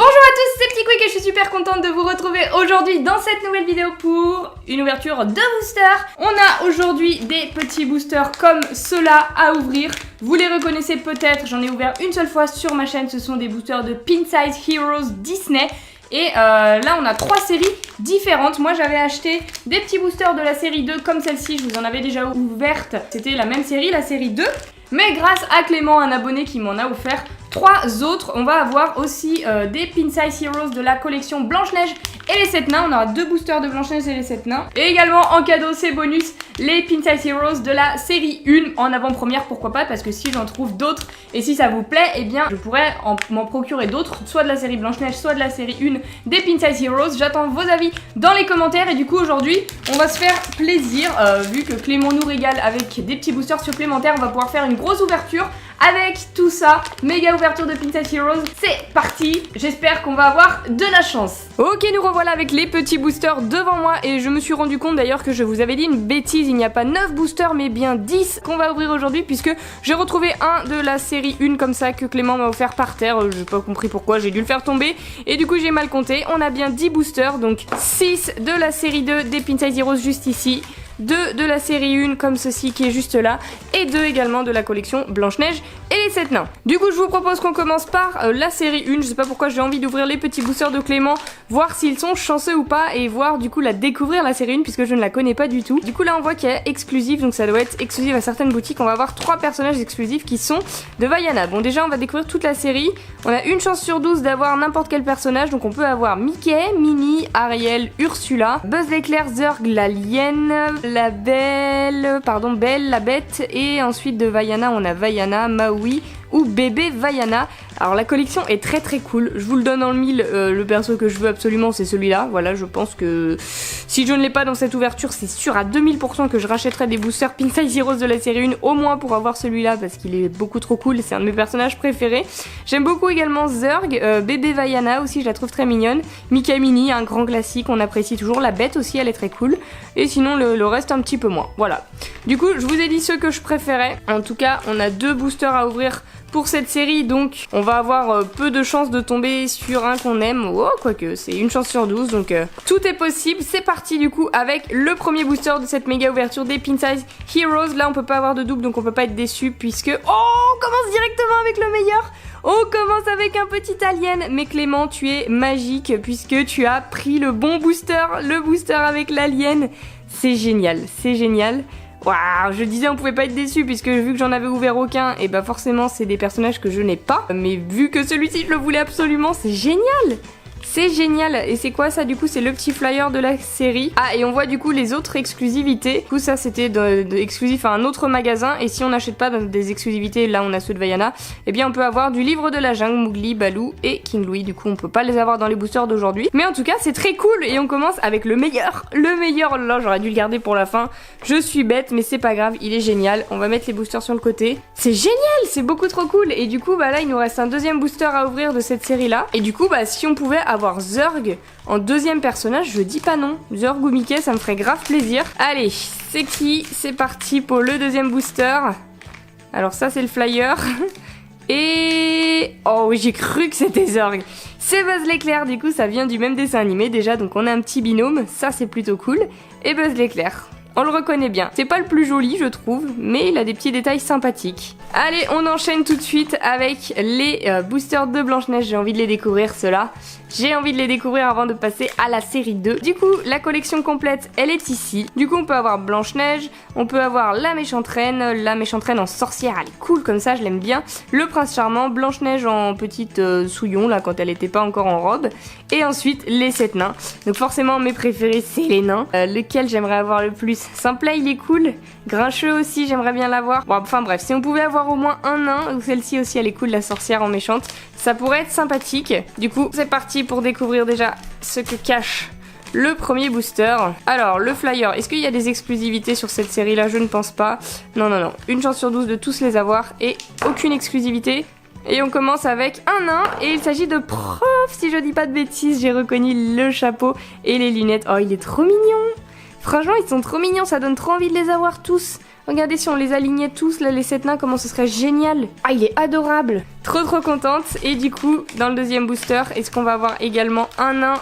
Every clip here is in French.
Bonjour à tous, c'est Petit Quick et je suis super contente de vous retrouver aujourd'hui dans cette nouvelle vidéo pour une ouverture de boosters. On a aujourd'hui des petits boosters comme ceux-là à ouvrir. Vous les reconnaissez peut-être, j'en ai ouvert une seule fois sur ma chaîne, ce sont des boosters de Pin Size Heroes Disney. Et là on a 3 séries différentes. Moi j'avais acheté des petits boosters de la série 2 comme celle-ci, je vous en avais déjà ouverte. C'était la même série, la série 2. Mais grâce à Clément, un abonné qui m'en a offert 3 autres, on va avoir aussi des Pin Size Heroes de la collection Blanche-Neige et les 7 nains. On aura 2 boosters de Blanche-Neige et les 7 nains. Et également en cadeau, c'est bonus, les Pin Size Heroes de la série 1 en avant-première, pourquoi pas, parce que si j'en trouve d'autres et si ça vous plaît, eh bien je pourrais m'en procurer d'autres, soit de la série Blanche-Neige, soit de la série 1 des Pin Size Heroes. J'attends vos avis dans les commentaires et du coup aujourd'hui, on va se faire plaisir, vu que Clément nous régale avec des petits boosters supplémentaires, on va pouvoir faire une grosse ouverture avec tout ça. Méga ouverture de Pin Size Heroes, c'est parti. J'espère qu'on va avoir de la chance. Ok, nous revoilà avec les petits boosters devant moi et je me suis rendu compte d'ailleurs que je vous avais dit une bêtise. Il n'y a pas 9 boosters mais bien 10 qu'on va ouvrir aujourd'hui, puisque j'ai retrouvé un de la série 1 comme ça que Clément m'a offert par terre. J'ai pas compris pourquoi, j'ai dû le faire tomber et du coup j'ai mal compté. On a bien 10 boosters, donc 6 de la série 2 des Pin Size Heroes juste ici, 2 de la série 1 comme ceci qui est juste là, et 2 également de la collection Blanche-Neige et les 7 nains. Du coup je vous propose qu'on commence par la série 1. Je sais pas pourquoi j'ai envie d'ouvrir les petits boosters de Clément, voir s'ils sont chanceux ou pas, et voir du coup découvrir la série 1 puisque je ne la connais pas du tout. Du coup là on voit qu'il y a exclusif, donc ça doit être exclusif à certaines boutiques. On va avoir 3 personnages exclusifs qui sont de Vaiana. Bon, déjà on va découvrir toute la série. On a une chance sur 12 d'avoir n'importe quel personnage, donc on peut avoir Mickey, Minnie, Ariel, Ursula, Buzz l'éclair, Zurg, l'alien, Belle, la bête, et ensuite de Vaiana on a Vaiana, Maui ou bébé Vaiana. Alors la collection est très très cool, je vous le donne en le mille, le perso que je veux absolument c'est celui-là. Voilà, je pense que si je ne l'ai pas dans cette ouverture, c'est sûr à 2000% que je rachèterai des boosters Pin Size Heroes de la série 1 au moins pour avoir celui-là, parce qu'il est beaucoup trop cool, c'est un de mes personnages préférés. J'aime beaucoup également Zurg, bébé Vaiana aussi, je la trouve très mignonne. Mickey Minnie, un grand classique, on apprécie toujours. La bête aussi, elle est très cool. Et sinon le reste un petit peu moins, voilà. Du coup je vous ai dit ceux que je préférais. En tout cas on a 2 boosters à ouvrir pour cette série, donc on va avoir peu de chances de tomber sur un qu'on aime. Oh, quoique c'est une chance sur 12, donc tout est possible. C'est parti du coup avec le premier booster de cette méga ouverture des Pin Size Heroes. Là on peut pas avoir de double, donc on peut pas être déçu puisque... Oh, on commence directement avec le meilleur. On commence avec un petit alien. Mais Clément, tu es magique puisque tu as pris le bon booster, le booster avec l'alien. C'est génial, c'est génial. Waouh, je disais on pouvait pas être déçu puisque vu que j'en avais ouvert aucun, et bah forcément c'est des personnages que je n'ai pas. Mais vu que celui-ci je le voulais absolument, c'est génial. C'est génial. Et c'est quoi ça du coup? C'est le petit flyer de la série. Ah, et on voit du coup les autres exclusivités. Du coup ça c'était exclusif à un autre magasin. Et si on n'achète pas des exclusivités, là on a ceux de Vaiana, eh bien on peut avoir du livre de la jungle, Mowgli, Baloo et King Louie. Du coup on peut pas les avoir dans les boosters d'aujourd'hui. Mais en tout cas c'est très cool. Et on commence avec le meilleur. Le meilleur, là j'aurais dû le garder pour la fin. Je suis bête mais c'est pas grave, il est génial. On va mettre les boosters sur le côté. C'est génial, c'est beaucoup trop cool. Et du coup bah là il nous reste un deuxième booster à ouvrir de cette série là. Et du coup bah si on pouvait avoir Zurg en deuxième personnage, je dis pas non. Zurg ou Mickey, ça me ferait grave plaisir. Allez, c'est qui? C'est parti pour le deuxième booster. Alors ça c'est le flyer. Et... oh oui, j'ai cru que c'était Zurg. C'est Buzz l'éclair, du coup ça vient du même dessin animé déjà, donc on a un petit binôme, ça c'est plutôt cool. Et Buzz l'éclair, on le reconnaît bien. C'est pas le plus joli je trouve, mais il a des petits détails sympathiques. Allez, on enchaîne tout de suite avec les boosters de Blanche-Neige. J'ai envie de les découvrir ceux-là. J'ai envie de les découvrir avant de passer à la série 2. Du coup, la collection complète, elle est ici. Du coup, on peut avoir Blanche-Neige, on peut avoir la méchante reine en sorcière, elle est cool comme ça, je l'aime bien. Le prince charmant, Blanche-Neige en petite souillon, là, quand elle était pas encore en robe. Et ensuite, les 7 nains. Donc forcément, mes préférés, c'est les nains. Lequel j'aimerais avoir le plus? Simplet, il est cool. Grincheux aussi, j'aimerais bien l'avoir. Bon, enfin bref, si on pouvait avoir au moins un nain, ou celle-ci aussi, elle est cool, la sorcière en méchante, ça pourrait être sympathique. Du coup, c'est parti pour découvrir déjà ce que cache le premier booster. Alors, le flyer, est-ce qu'il y a des exclusivités sur cette série-là? Je ne pense pas. Non, non, non. Une chance sur 12 de tous les avoir et aucune exclusivité. Et on commence avec un nain et il s'agit de Prof, si je dis pas de bêtises. J'ai reconnu le chapeau et les lunettes. Oh, il est trop mignon. Franchement, ils sont trop mignons, ça donne trop envie de les avoir tous. Regardez si on les alignait tous, là, les 7 nains, comment ce serait génial. Ah, il est adorable. Trop contente. Et du coup, dans le deuxième booster, est-ce qu'on va avoir également un nain?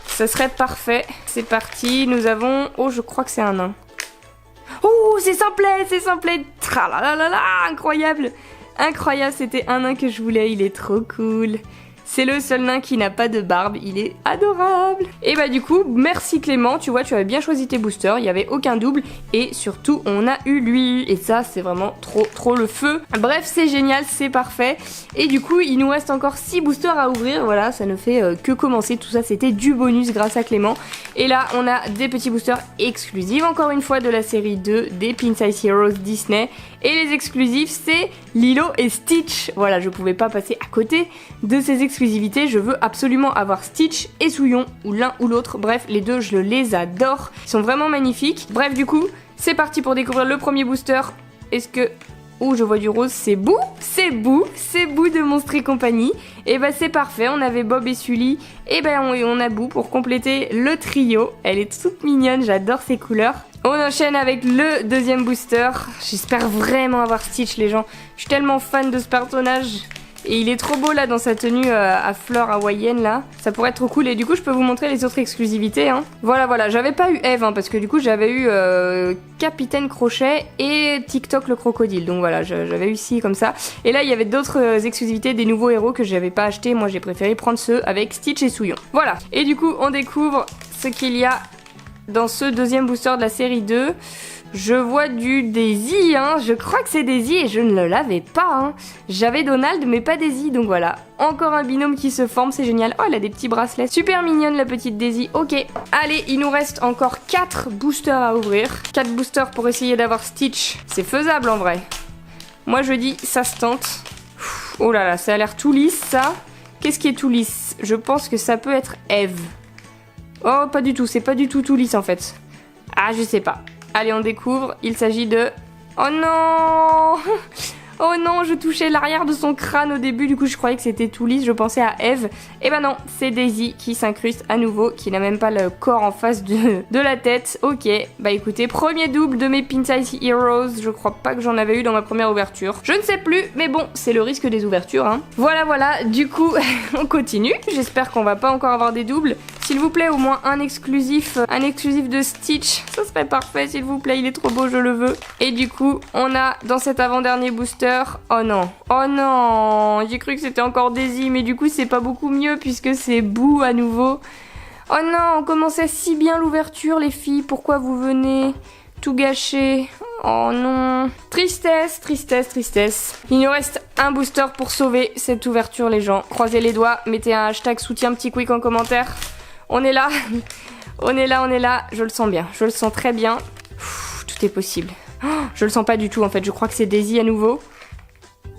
Ça serait parfait. C'est parti, nous avons... Oh, je crois que c'est un nain. Oh, c'est simplet. Tralalala, incroyable. Incroyable, c'était un nain que je voulais, il est trop cool. C'est le seul nain qui n'a pas de barbe, il est adorable. Et bah du coup, merci Clément, tu vois, tu avais bien choisi tes boosters, il n'y avait aucun double. Et surtout, on a eu lui. Et ça, c'est vraiment trop le feu. Bref, c'est génial, c'est parfait. Et du coup, il nous reste encore 6 boosters à ouvrir. Voilà, ça ne fait que commencer. Tout ça, c'était du bonus grâce à Clément. Et là, on a des petits boosters exclusifs, encore une fois, de la série 2 des Pin Size Heroes Disney. Et les exclusifs, c'est Lilo et Stitch. Voilà, je pouvais pas passer à côté de ces exclusivités. Je veux absolument avoir Stitch et Souillon, ou l'un ou l'autre. Bref, les deux, je les adore. Ils sont vraiment magnifiques. Bref, du coup, c'est parti pour découvrir le premier booster. Est-ce que... Oh, je vois du rose, c'est Boo de Monstres et compagnie. Et bah c'est parfait, on avait Bob et Sully. Et bah on a Boo pour compléter le trio. Elle est toute mignonne, j'adore ses couleurs. On enchaîne avec le deuxième booster. J'espère vraiment avoir Stitch, les gens. Je suis tellement fan de ce personnage. Et il est trop beau là dans sa tenue à fleurs hawaïenne là. Ça pourrait être trop cool. Et du coup je peux vous montrer les autres exclusivités hein. Voilà, j'avais pas eu Eve hein, parce que du coup j'avais eu Capitaine Crochet et TikTok le crocodile. Donc voilà, j'avais eu ici comme ça. Et là il y avait d'autres exclusivités, des nouveaux héros que j'avais pas acheté. Moi j'ai préféré prendre ceux avec Stitch et Souillon. Voilà. Et du coup on découvre ce qu'il y a dans ce deuxième booster de la série 2. Je vois du Daisy, hein. Je crois que c'est Daisy et je ne l'avais pas. Hein. J'avais Donald mais pas Daisy, donc voilà. Encore un binôme qui se forme, c'est génial. Oh, elle a des petits bracelets. Super mignonne la petite Daisy. Ok, allez, il nous reste encore 4 boosters à ouvrir. 4 boosters pour essayer d'avoir Stitch. C'est faisable en vrai. Moi je dis, ça se tente. Oh là là, ça a l'air tout lisse ça. Qu'est-ce qui est tout lisse? Je pense que ça peut être Eve. Oh, pas du tout, c'est pas du tout lisse en fait. Ah, je sais pas. Allez, on découvre. Il s'agit de... Oh non! Oh non, je touchais l'arrière de son crâne au début, du coup je croyais que c'était tout lisse, je pensais à Eve. Et ben non, c'est Daisy qui s'incruste à nouveau, qui n'a même pas le corps en face de la tête. Ok, bah écoutez, premier double de mes Pin Size Heroes, je crois pas que j'en avais eu dans ma première ouverture. Je ne sais plus, mais bon, c'est le risque des ouvertures, hein. Voilà, du coup, on continue. J'espère qu'on va pas encore avoir des doubles. S'il vous plaît, au moins un exclusif de Stitch, ça serait parfait, s'il vous plaît, il est trop beau, je le veux. Et du coup, on a dans cet avant-dernier booster... Oh non, j'ai cru que c'était encore Daisy, mais du coup c'est pas beaucoup mieux puisque c'est Boo à nouveau. Oh non, on commençait si bien l'ouverture les filles, pourquoi vous venez tout gâcher? Oh non, tristesse. Il nous reste un booster pour sauver cette ouverture les gens. Croisez les doigts, mettez un hashtag soutien petit quick en commentaire. On est là, on est là, je le sens bien, je le sens très bien. Tout est possible. Oh, je le sens pas du tout en fait, je crois que c'est Daisy à nouveau.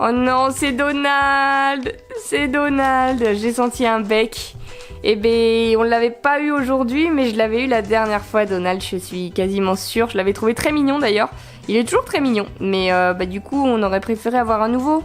Oh non, c'est Donald. J'ai senti un bec. Eh ben, on l'avait pas eu aujourd'hui, mais je l'avais eu la dernière fois, Donald, je suis quasiment sûre. Je l'avais trouvé très mignon d'ailleurs. Il est toujours très mignon, mais du coup, on aurait préféré avoir un nouveau.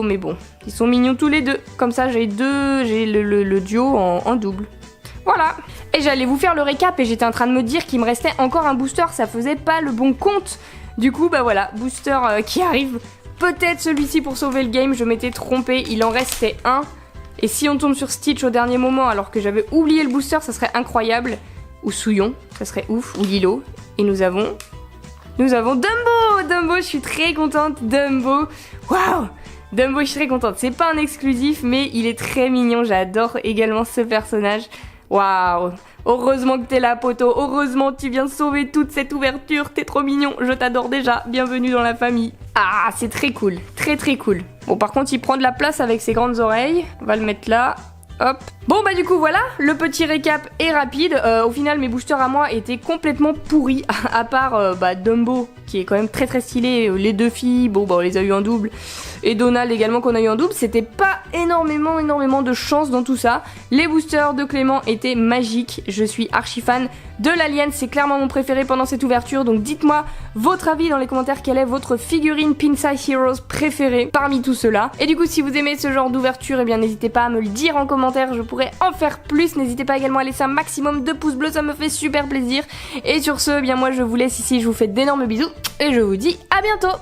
Mais bon, ils sont mignons tous les deux. Comme ça, j'ai le duo en double. Voilà. Et j'allais vous faire le récap et j'étais en train de me dire qu'il me restait encore un booster, ça faisait pas le bon compte. Du coup, bah voilà, booster qui arrive. Peut-être celui-ci pour sauver le game, je m'étais trompée, il en restait un. Et si on tombe sur Stitch au dernier moment alors que j'avais oublié le booster, ça serait incroyable. Ou Souillon, ça serait ouf, ou Lilo. Et nous avons Dumbo, je suis très contente, Dumbo. Waouh, Dumbo, je suis très contente. C'est pas un exclusif, mais il est très mignon, j'adore également ce personnage. Waouh, heureusement que t'es là, poto. Heureusement que tu viens sauver toute cette ouverture. T'es trop mignon, je t'adore déjà. Bienvenue dans la famille. Ah, c'est très cool, très cool. Bon, par contre, il prend de la place avec ses grandes oreilles. On va le mettre là. Hop. Bon bah du coup voilà, le petit récap est rapide. Au final mes boosters à moi étaient complètement pourris, à part Dumbo qui est quand même très très stylé. Les deux filles, bon bah on les a eu en double, et Donald également qu'on a eu en double. C'était pas énormément de chance dans tout ça. Les boosters de Clément étaient magiques, je suis archi fan de l'Alien, c'est clairement mon préféré pendant cette ouverture, donc dites-moi votre avis dans les commentaires, quelle est votre figurine Pinside Heroes préférée parmi tout cela. Et du coup si vous aimez ce genre d'ouverture, eh bien n'hésitez pas à me le dire en commentaire, je pourrais en faire plus. N'hésitez pas également à laisser un maximum de pouces bleus, ça me fait super plaisir. Et sur ce, eh bien moi je vous laisse ici, je vous fais d'énormes bisous et je vous dis à bientôt.